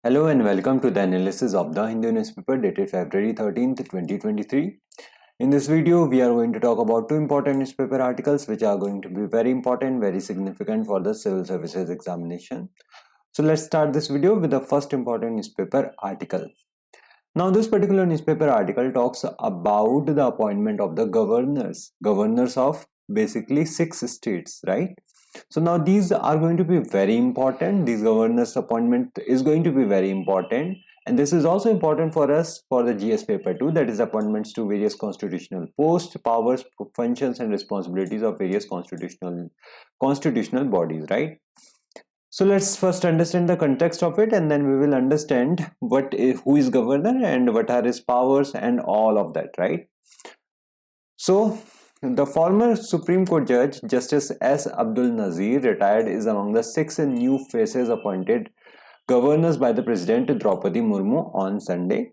Hello and welcome to the analysis of the Hindu newspaper dated February 13th, 2023. In this video, we are going to talk about two important newspaper articles which are going to be very important, very significant for the civil services examination. So let's start this video with the first important newspaper article. Now this particular newspaper article talks about the appointment of the governors of basically 6 states, right? So now these are going to be very important. These governors appointment is going to be very important, and this is also important for us for the GS paper 2, that is appointments to various constitutional posts, powers, functions and responsibilities of various constitutional bodies, right? So let's first understand the context of it, and then we will understand who is governor and what are his powers and all of that, right? So the former Supreme Court Judge Justice S. Abdul Nazir, retired, is among the 6 new faces appointed governors by the President Draupadi Murmu on Sunday.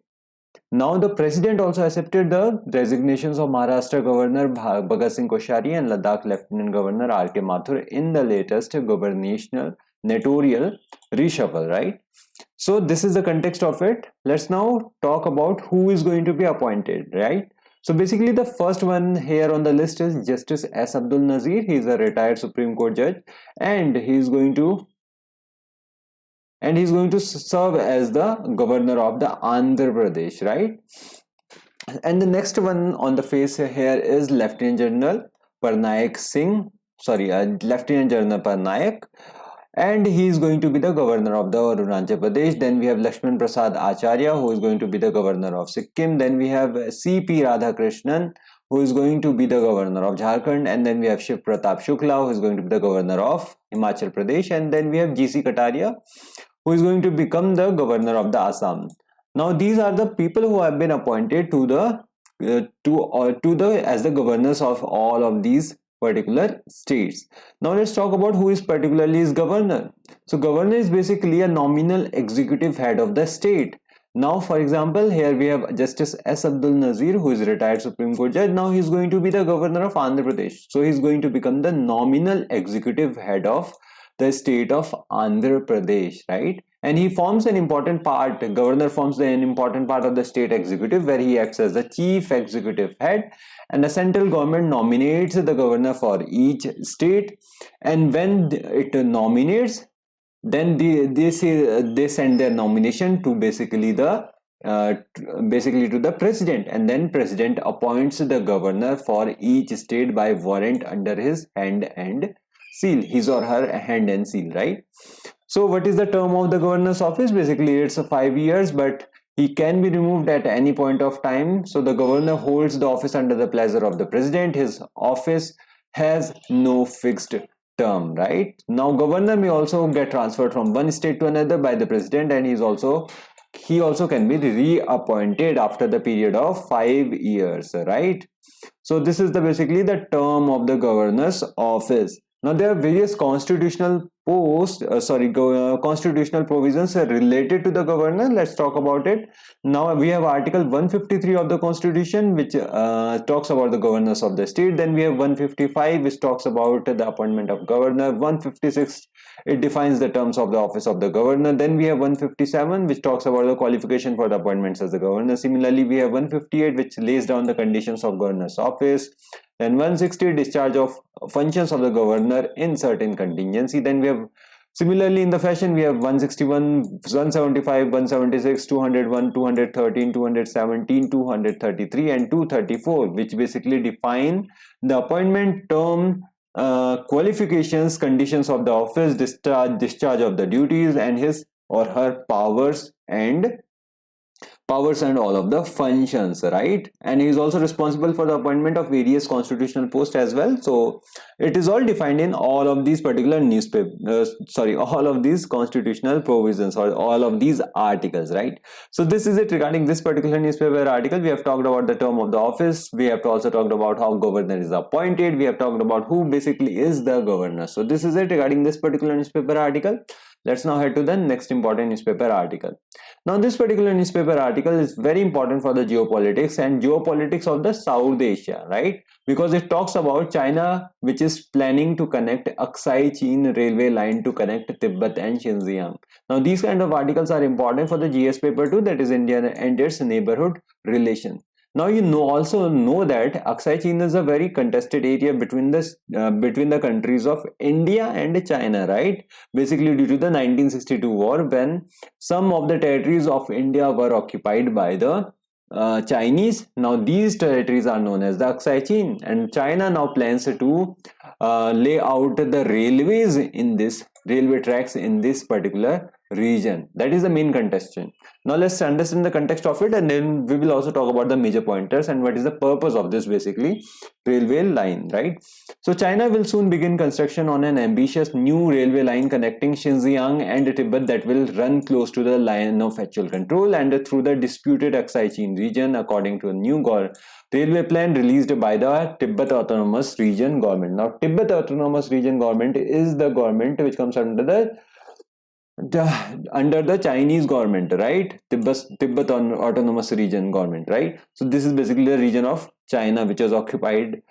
Now the President also accepted the resignations of Maharashtra Governor Bhagat Singh Koshari and Ladakh Lieutenant Governor R.K. Mathur in the latest gubernatorial reshuffle, right? So this is the context of it. Let's now talk about who is going to be appointed, right? So basically the first one here on the list is Justice S. Abdul Nazir. He is a retired Supreme Court judge, and he is going to serve as the governor of the Andhra Pradesh, right? And the next one on the face here is Lieutenant General Parnaik, and he is going to be the governor of the Arunachal Pradesh. Then we have Lakshman Prasad Acharya, who is going to be the governor of Sikkim. Then we have C.P. Radhakrishnan, who is going to be the governor of Jharkhand. And then we have Shiv Pratap Shukla, who is going to be the governor of Himachal Pradesh. And then we have G.C. Kataria, who is going to become the governor of the Assam. Now these are the people who have been appointed as the governors of all of these particular states. Now let's talk about who is particularly is governor. So governor is basically a nominal executive head of the state. Now for example, here we have Justice S. Abdul Nazir, who is a retired Supreme Court judge. Now he is going to be the governor of Andhra Pradesh. So he is going to become the nominal executive head of the state of Andhra Pradesh, right? And he forms an important part, governor forms an important part of the state executive, where he acts as the chief executive head, and the central government nominates the governor for each state. And when it nominates, then they send their nomination to basically to the president, and then president appoints the governor for each state by warrant under his hand and seal, his or her hand and seal, right? So what is the term of the governor's office? Basically it's 5 years, but he can be removed at any point of time. So the governor holds the office under the pleasure of the president. His office has no fixed term, right? Now governor may also get transferred from one state to another by the president, and he also can be reappointed after the period of 5 years, right? So this is basically the term of the governor's office. Now there are various constitutional constitutional provisions related to the governor. Let's talk about it. Now we have Article 153 of the Constitution, which talks about the governors of the state. Then we have 155, which talks about the appointment of governor. 156, it defines the terms of the office of the governor. Then we have 157, which talks about the qualification for the appointments as the governor. Similarly, we have 158, which lays down the conditions of governor's office. Then 160, discharge of functions of the governor in certain contingency. Then we have, similarly in the fashion, we have 161, 175, 176, 201, 213, 217, 233 and 234, which basically define the appointment term, qualifications, conditions of the office, discharge of the duties, and his or her powers and all of the functions, right? And he is also responsible for the appointment of various constitutional posts as well. So it is all defined in all of these particular all of these constitutional provisions, or all of these articles, right? So this is it regarding this particular newspaper article. We have talked about the term of the office. We have also talked about how governor is appointed. We have talked about who basically is the governor. So this is it regarding this particular newspaper article. Let's now head to the next important newspaper article. Now this particular newspaper article article is very important for the geopolitics and geopolitics of the South Asia, right? Because it talks about China, which is planning to connect Aksai Chin railway line to connect Tibet and Xinjiang. Now, these kind of articles are important for the GS paper too, that is India and its neighborhood relation. Now you also know that Aksai Chin is a very contested area between the countries of India and China, right? Basically due to the 1962 war, when some of the territories of India were occupied by the Chinese. Now these territories are known as the Aksai Chin, and China now plans to lay out the railway tracks in this particular region. That is the main contention. Now let's understand the context of it, and then we will also talk about the major pointers and what is the purpose of this basically railway line, right? So China will soon begin construction on an ambitious new railway line connecting Xinjiang and Tibet that will run close to the line of actual control and through the disputed Aksai Chin region, according to a new railway plan released by the Tibet Autonomous Region government. Now Tibet Autonomous Region government is the government which comes under the Chinese government, right? Tibet Autonomous Region government, right? So this is basically the region of China which was occupied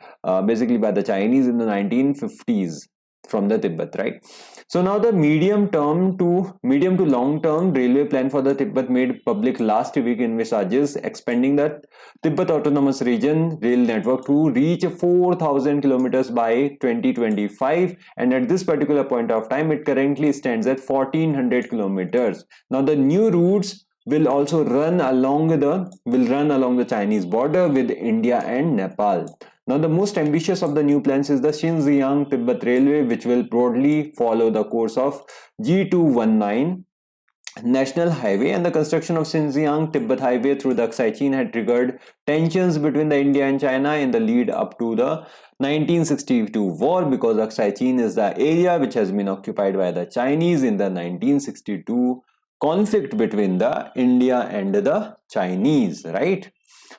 basically by the Chinese in the 1950s from the Tibet, right? So now the medium to long term railway plan for the Tibet made public last week envisages expanding the Tibet Autonomous Region rail network to reach 4,000 kilometers by 2025, and at this particular point of time it currently stands at 1,400 kilometers. Now the new routes will also run along the Chinese border with India and Nepal. Now the most ambitious of the new plans is the Xinjiang Tibet Railway, which will broadly follow the course of G219 National Highway, and the construction of Xinjiang Tibet Highway through the Aksai Chin had triggered tensions between the India and China in the lead up to the 1962 war, because Aksai Chin is the area which has been occupied by the Chinese in the 1962 conflict between the India and the Chinese, right?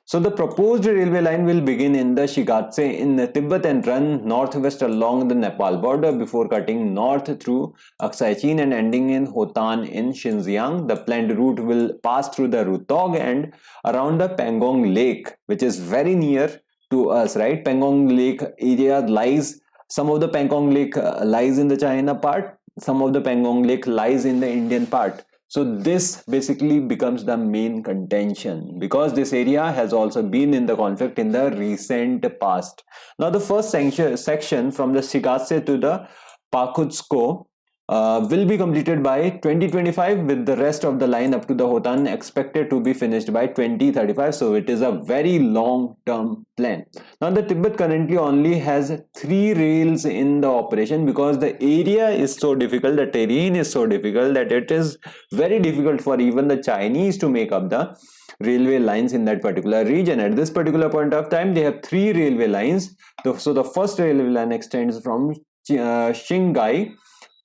So the proposed railway line will begin in the Shigatse in Tibet and run northwest along the Nepal border before cutting north through Aksai Chin and ending in Hotan in Xinjiang. The planned route will pass through the Rutog and around the Pangong Lake, which is very near to us, right? Pangong Lake area lies, some of the Pangong Lake lies in the China part, some of the Pangong Lake lies in the Indian part. So this basically becomes the main contention because this area has also been in the conflict in the recent past. Now the first section from the Shigatse to the Pakutsko will be completed by 2025, with the rest of the line up to the Hotan expected to be finished by 2035. So it is a very long-term plan. Now the Tibet currently only has 3 rails in the operation because the area is so difficult, the terrain is so difficult that it is very difficult for even the Chinese to make up the railway lines in that particular region. At this particular point of time, they have 3 railway lines. So the first railway line extends from Qinghai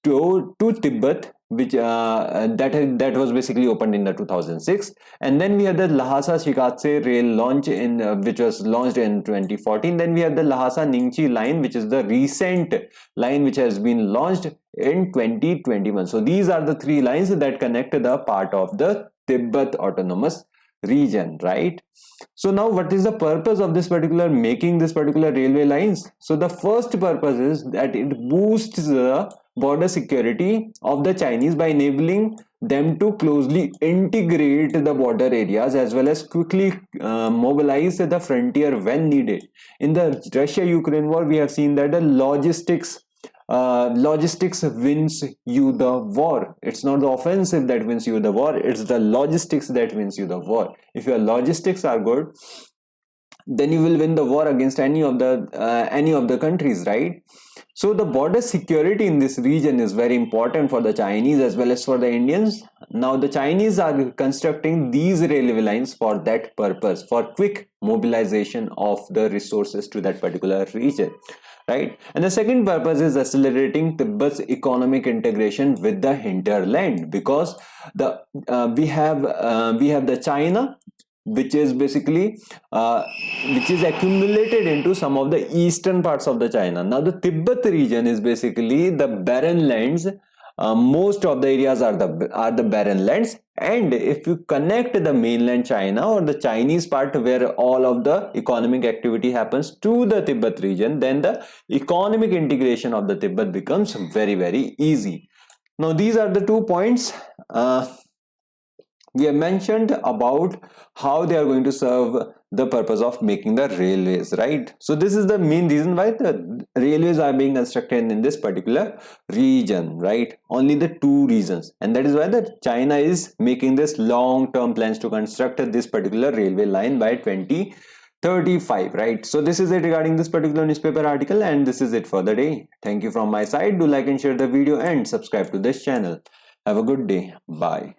to Tibet, which that was basically opened in the 2006, and then we have the Lhasa Shigatse rail launch which was launched in 2014. Then we have the Lhasa Ningchi line, which is the recent line which has been launched in 2021. So these are the 3 lines that connect the part of the Tibet Autonomous Region, right? So now what is the purpose of making this particular railway lines? So the first purpose is that it boosts the border security of the Chinese by enabling them to closely integrate the border areas as well as quickly mobilize the frontier when needed. In the Russia-Ukraine war, we have seen that the logistics wins you the war. It's not the offensive that wins you the war, it's the logistics that wins you the war. If your logistics are good, then you will win the war against any of the countries, right? So the border security in this region is very important for the Chinese as well as for the Indians. Now the Chinese are constructing these railway lines for that purpose, for quick mobilization of the resources to that particular region, right? And the second purpose is accelerating Tibet's economic integration with the hinterland, because we have the China, which is basically which is accumulated into some of the eastern parts of the China. Now the Tibet region is basically the barren lands most of the areas are the barren lands, and if you connect the mainland China or the Chinese part where all of the economic activity happens to the Tibet region, then the economic integration of the Tibet becomes very easy. Now these are the 2 points we have mentioned about how they are going to serve the purpose of making the railways, right? So this is the main reason why the railways are being constructed in this particular region, right? Only the 2 reasons, and that is why the China is making this long-term plans to construct this particular railway line by 2035, right? So this is it regarding this particular newspaper article, and this is it for the day. Thank you from my side. Do like and share the video and subscribe to this channel. Have a good day. Bye.